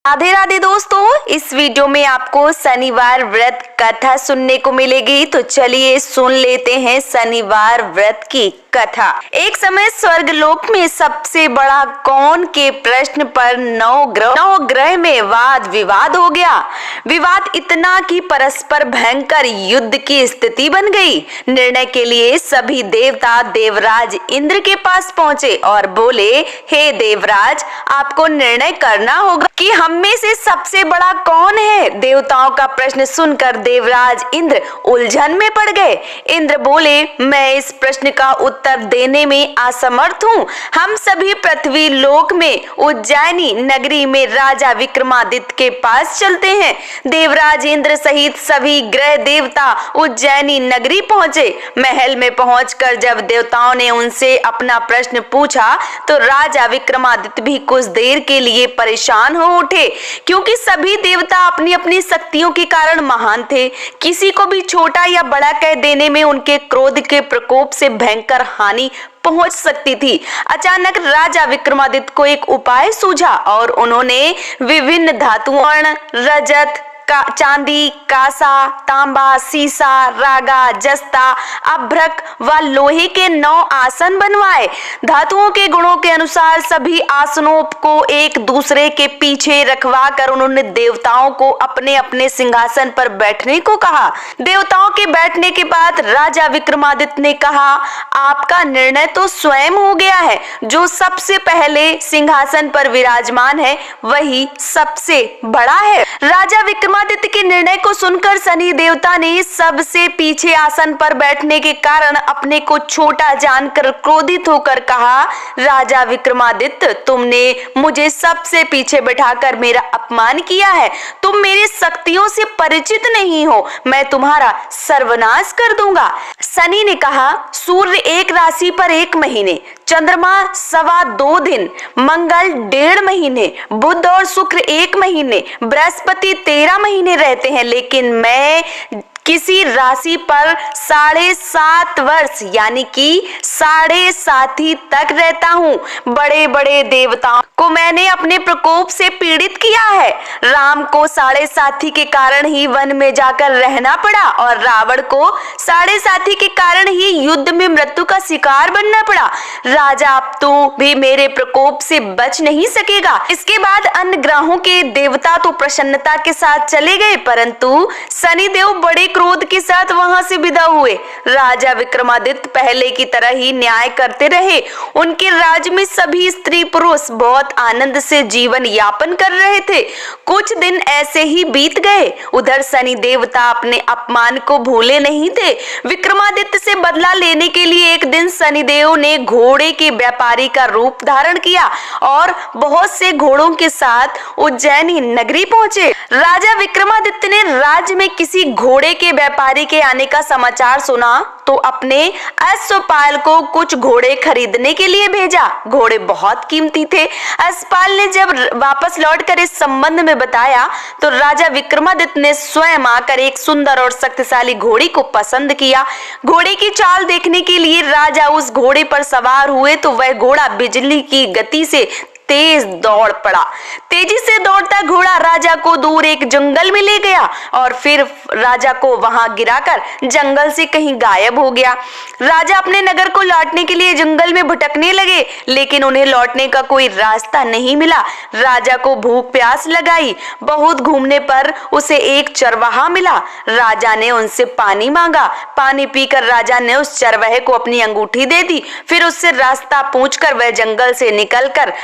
राधे राधे दोस्तों, इस वीडियो में आपको शनिवार व्रत कथा सुनने को मिलेगी। तो चलिए सुन लेते हैं शनिवार व्रत की कथा। एक समय स्वर्गलोक में सबसे बड़ा कौन के प्रश्न पर नौ ग्रह में वाद विवाद हो गया। विवाद इतना कि परस्पर भयंकर युद्ध की स्थिति बन गई। निर्णय के लिए सभी देवता देवराज इंद्र के पास पहुंचे और बोले, हे देवराज, आपको निर्णय करना होगा कि हम में से सबसे बड़ा कौन है। देवताओं का प्रश्न सुनकर देवराज इंद्र उलझन में पड़ गए। इंद्र बोले, मैं इस प्रश्न का उत्तर देने में असमर्थ हूँ। हम सभी पृथ्वी लोक में उज्जैनी नगरी में राजा विक्रमादित्य के पास चलते हैं। देवराज इंद्र सहित सभी ग्रह देवता उज्जैनी नगरी पहुंचे। महल में पहुंचकर जब देवताओं ने उनसे अपना प्रश्न पूछा तो राजा विक्रमादित्य भी कुछ देर के लिए परेशान हो उठे, क्योंकि सभी देवता अपनी अपनी शक्तियों के कारण महान थे। किसी को भी छोटा या बड़ा कह देने में उनके क्रोध के प्रकोप से भयंकर हानि पहुंच सकती थी। अचानक राजा विक्रमादित्य को एक उपाय सूझा और उन्होंने विभिन्न धातुओं रजत चांदी, कांसा, तांबा, सीसा, रागा, जस्ता, अभ्रक व लोहे के 9 आसन बनवाए। धातुओं के गुणों के अनुसार सभी आसनों को एक दूसरे के पीछे रखवा कर उन्होंने देवताओं को अपने अपने सिंहासन पर बैठने को कहा। देवताओं के बैठने के बाद राजा विक्रमादित्य ने कहा, आपका निर्णय तो स्वयं हो गया है। जो सबसे पहले सिंहासन पर विराजमान है वही सबसे बड़ा है। राजा विक्रमादित्य के निर्णय को सुनकर शनि देवता ने सबसे पीछे आसन पर बैठने के कारण अपने को छोटा जानकर क्रोधित होकर कहा, राजा विक्रमादित्य, तुमने मुझे सबसे पीछे बैठाकर मेरा अपमान किया है। तुम मेरी शक्तियों से परिचित नहीं हो। मैं तुम्हारा सर्वनाश कर दूंगा। शनि ने कहा, सूर्य एक राशि पर 1 महीने, चंद्रमा 2.25 दिन, मंगल 1.5 महीने, बुध और शुक्र 1 महीने, बृहस्पति 13 महीने रहते हैं, लेकिन मैं किसी राशि पर 7.5 वर्ष यानी कि 7.5 तक रहता हूँ। बड़े बड़े देवताओं को मैंने अपने प्रकोप से पीड़ित किया है। राम को 7.5 के कारण ही वन में जाकर रहना पड़ा और रावण को 7.5 के कारण ही युद्ध में मृत्यु का शिकार बनना पड़ा। राजा, अब तू भी मेरे प्रकोप से बच नहीं सकेगा। इसके बाद अन्य ग्रहों के देवता तो प्रसन्नता के साथ चले गए, परंतु शनिदेव बड़े क्रोध के साथ वहां से विदा हुए। राजा विक्रमादित्य पहले की तरह ही न्याय करते रहे। उनके राज्य में सभी स्त्री पुरुष बहुत आनंद से जीवन यापन कर रहे थे। कुछ दिन ऐसे ही बीत गए। उधर शनि देवता अपने अपमान को भूले नहीं थे। विक्रमादित्य से बदला लेने के लिए एक दिन शनिदेव ने घोड़े के व्यापारी का रूप धारण किया और बहुत से घोड़ों के साथ उज्जैनी नगरी पहुंचे। राजा विक्रमादित्य ने राज्य में किसी घोड़े के व्यापारी के आने का समाचार सुना तो अपने अश्वपाल को कुछ घोड़े खरीदने के लिए भेजा। घोड़े बहुत कीमती थे। अश्वपाल ने जब वापस लौटकर इस संबंध में बताया तो राजा विक्रमादित्य ने स्वयं आकर एक सुंदर और शक्तिशाली घोड़ी को पसंद किया। घोड़े की चाल देखने के लिए राजा उस घोड़े पर सवार हुए तो वह घोड़ा बिजली की गति से तेज दौड़ पड़ा। तेजी से दौड़ता घोड़ा राजा को दूर एक जंगल में ले गया और फिर राजा को वहां गिराकर जंगल से कहीं गायब हो गया। राजा अपने नगर को लौटने के लिए जंगल में भटकने लगे, लेकिन उन्हें लौटने का कोई रास्ता नहीं मिला। राजा को भूख प्यास लगाई। बहुत घूमने पर उसे एक चरवाहा मिला। राजा ने उनसे पानी मांगा। पानी पीकर राजा ने उस चरवाहे को अपनी अंगूठी दे दी। फिर उससे रास्ता पूछकर वह जंगल से निकलकर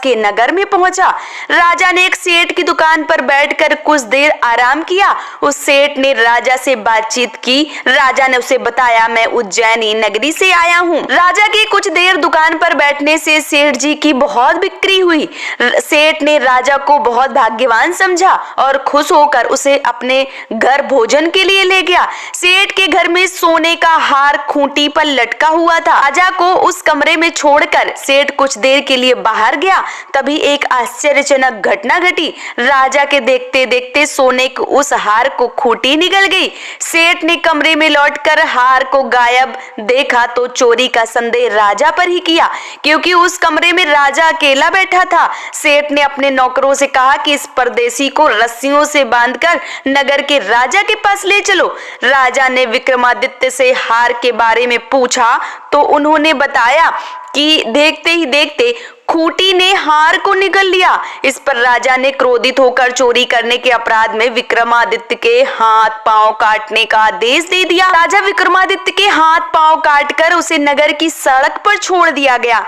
के नगर में पहुंचा। राजा ने एक सेठ की दुकान पर बैठकर कुछ देर आराम किया। उस सेठ ने राजा से बातचीत की। राजा ने उसे बताया, मैं उज्जैनी नगरी से आया हूँ। राजा के कुछ देर दुकान पर बैठने से सेठ जी की बहुत बिक्री हुई। सेठ ने राजा को बहुत भाग्यवान समझा और खुश होकर उसे अपने घर भोजन के लिए ले गया। सेठ के घर में सोने का हार खूंटी पर लटका हुआ था। राजा को उस कमरे में छोड़कर सेठ कुछ देर के लिए बाहर गया। गया। तभी एक आश्चर्यजनक घटना घटी। राजा के देखते देखते सोने की उस हार को खूंटी निकल गई। सेठ ने कमरे में लौटकर हार को गायब देखा तो चोरी का संदेह राजा पर ही किया, क्योंकि उस कमरे में राजा अकेला बैठा था। सेठ ने अपने नौकरों से कहा कि इस परदेसी को रस्सियों से बांधकर नगर के राजा के पास ले चलो। राजा ने विक्रमादित्य से हार के बारे में पूछा तो उन्होंने बताया कि देखते ही देखते खूंटी ने हार को निगल लिया। इस पर राजा ने क्रोधित होकर चोरी करने के अपराध में विक्रमादित्य के हाथ पांव काटने का आदेश दे दिया। राजा विक्रमादित्य के हाथ पांव काटकर उसे नगर की सड़क पर छोड़ दिया गया।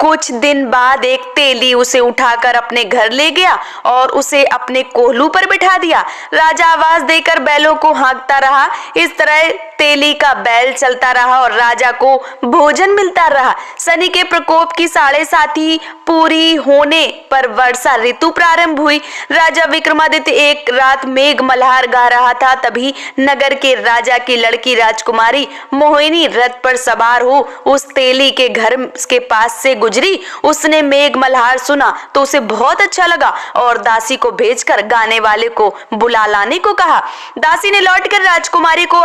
कुछ दिन बाद एक तेली उसे उठाकर अपने घर ले गया और उसे अपने कोल्हू पर बिठा दिया। राजा आवाज देकर बैलों को हाँकता रहा। इस तरह तेली का बैल चलता रहा और राजा को भोजन मिलता रहा। शनि के प्रकोप की 7.5 पूरी होने पर वर्षा ऋतु प्रारंभ हुई। राजा विक्रमादित्य एक रात मेघ मल्हार गा रहा था। तभी नगर के राजा की लड़की राजकुमारी मोहिनी रथ पर सवार हो उस तेली के घर के पास से गुजरी। उसने मेघ मल्हार सुना तो उसे बहुत अच्छा लगा और दासी को भेजकर गाने वाले को बुला लाने को कहा। दासी ने लौटकर राजकुमारी को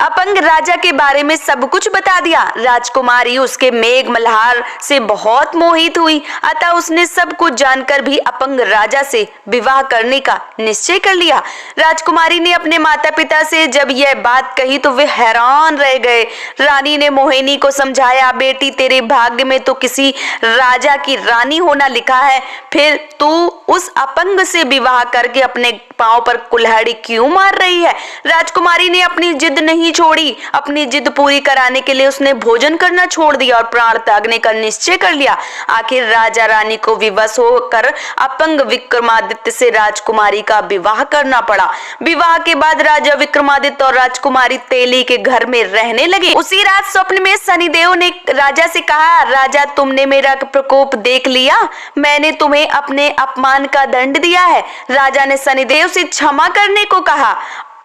अपंग राजा के बारे में सब कुछ बता दिया। राजकुमारी उसके मेघ मल्हार से बहुत मोहित हुई, अतः उसने सब कुछ जानकर भी अपंग राजा से विवाह करने का निश्चय कर लिया। राजकुमारी ने अपने माता पिता से जब यह बात कही तो वे हैरान रह गए। रानी ने मोहिनी को समझाया, बेटी तेरे भाग्य में तो किसी राजा की रानी होना लिखा है, फिर तू उस अपंग से विवाह करके अपने पांव पर कुल्हाड़ी क्यों मार रही है। राजकुमारी ने अपनी जिद नहीं छोड़ी। अपनी जिद पूरी कराने के लिए उसने भोजन करना छोड़ दिया और प्राण त्यागने का निश्चय कर लिया। आखिर राजा रानी को विवश होकर अपंग विक्रमादित्य से राजकुमारी का विवाह करना पड़ा। विवाह के बाद राजा विक्रमादित्य और राजकुमारी तेली के घर में रहने लगे। उसी रात स्वप्न में शनिदेव ने राजा से कहा, राजा तुमने मेरा प्रकोप देख लिया, मैंने तुम्हें अपने अपमान का दंड दिया है। राजा ने शनिदेव से क्षमा करने को कहा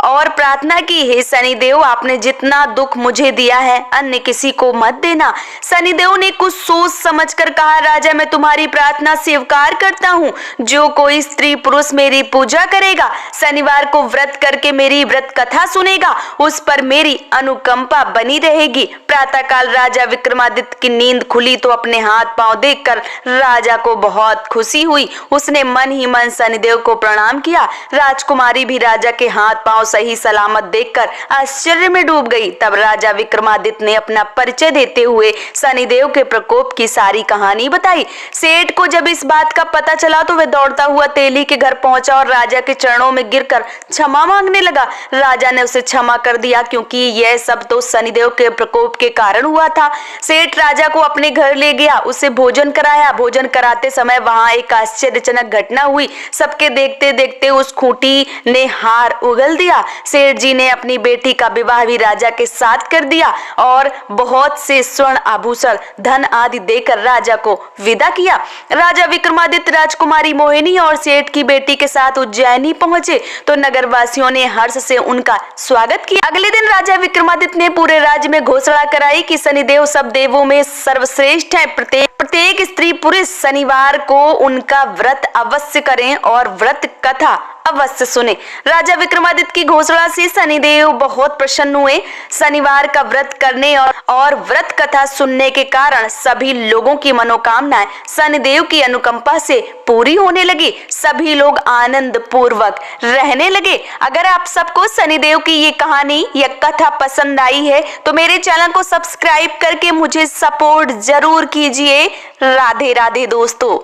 और प्रार्थना की, हे शनिदेव आपने जितना दुख मुझे दिया है अन्य किसी को मत देना। शनिदेव ने कुछ सोच समझकर कहा, राजा मैं तुम्हारी प्रार्थना स्वीकार करता हूँ। जो कोई स्त्री पुरुष मेरी पूजा करेगा, शनिवार को व्रत करके मेरी व्रत कथा सुनेगा, उस पर मेरी अनुकंपा बनी रहेगी। प्रातःकाल राजा विक्रमादित्य की नींद खुली तो अपने हाथ पांव देखकर राजा को बहुत खुशी हुई। उसने मन ही मन शनिदेव को प्रणाम किया। राजकुमारी भी राजा के हाथ पांव सही सलामत देखकर आश्चर्य में डूब गई। तब राजा विक्रमादित्य ने अपना परिचय देते हुए शनिदेव के प्रकोप की सारी कहानी बताई। सेठ को जब इस बात का पता चला तो वह दौड़ता हुआ तेली के घर पहुंचा और राजा के चरणों में गिरकर क्षमा मांगने लगा। राजा ने उसे क्षमा कर दिया क्योंकि यह सब तो शनिदेव के प्रकोप के कारण हुआ था। सेठ राजा को अपने घर ले गया, उसे भोजन कराया। भोजन कराते समय वहां एक आश्चर्यजनक घटना हुई। सबके देखते देखते उस खूंटी ने हार उगल दिया। सेठ जी ने अपनी बेटी का विवाह भी राजा के साथ कर दिया और बहुत से स्वर्ण आभूषण धन आदि देकर राजा को विदा किया। राजा विक्रमादित्य राजकुमारी मोहिनी और सेठ की बेटी के साथ उज्जैनी पहुंचे तो नगरवासियों ने हर्ष से उनका स्वागत किया। अगले दिन राजा विक्रमादित्य ने पूरे राज्य में घोषणा कराई कि शनिदेव सब देवों में सर्वश्रेष्ठ है। प्रत्येक स्त्री पुरुष शनिवार को उनका व्रत अवश्य करें और व्रत कथा अवश्य सुने। राजा विक्रमादित्य की घोषणा से शनिदेव बहुत प्रसन्न हुए। शनिवार का व्रत करने और व्रत कथा सुनने के कारण सभी लोगों की मनोकामनाएं शनिदेव की अनुकंपा से पूरी होने लगी। सभी लोग आनंद पूर्वक रहने लगे। अगर आप सबको शनिदेव की ये कहानी या कथा पसंद आई है तो मेरे चैनल को सब्सक्राइब करके मुझे सपोर्ट जरूर कीजिए। राधे राधे दोस्तों।